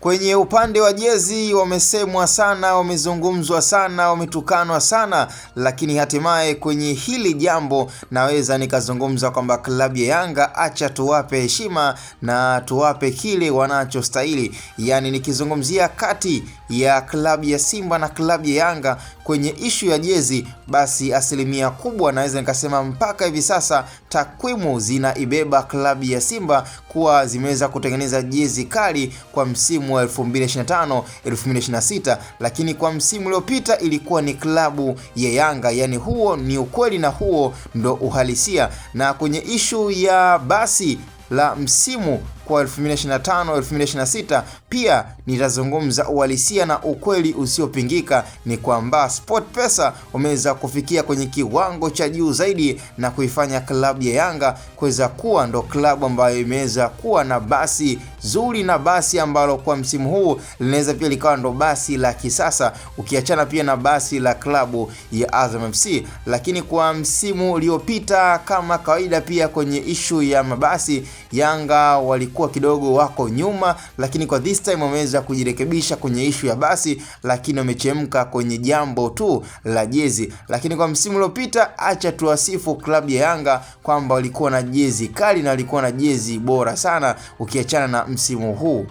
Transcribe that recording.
Kwenye upande wa jezi wamesemwa sana, wamezungumzwa sana, wametukanwa sana, lakini hatimaye kwenye hili jambo naweza nikazungumza kwamba klabu ya Yanga acha tuwape heshima na tuwape kile wanachostahili. Yani nikizungumzia kati ya klabu ya Simba na klabu ya Yanga kwenye ishu ya jezi, basi asilimia kubwa naweza nikasema mpaka hivi sasa takwimu zinaibeba klabu ya Simba kuwa zimeweza kutengeneza jezi kali kwa msimu wa 2025-2026, lakini kwa msimu uliopita ilikuwa ni klabu ya Yanga. Yani huo ni ukweli na huo ndo uhalisia. Na kwenye ishu ya basi la msimu kwa 2025-2026 pia nitazungumza uhalisia na ukweli usiopingika, ni kwamba SportPesa wameweza kufikia kwenye kiwango cha juu zaidi na kuifanya klabu ya Yanga kuweza kuwa ndo klabu ambayo imeweza kuwa na basi zuri na basi ambalo kwa msimu huu linaweza pia likawa ndo basi la kisasa, ukiachana pia na basi la klabu ya Azam FC. Lakini kwa msimu uliopita kama kawaida pia kwenye ishu ya mabasi Yanga walikuwa kidogo wako nyuma, lakini kwa this time wameweza kujirekebisha kwenye ishu ya basi, lakini wamechemka kwenye jambo tu la jezi. Lakini kwa msimu uliopita acha tuwasifu klabu ya Yanga kwamba walikuwa na jezi kali na walikuwa na jezi bora sana ukiachana na msimu huu.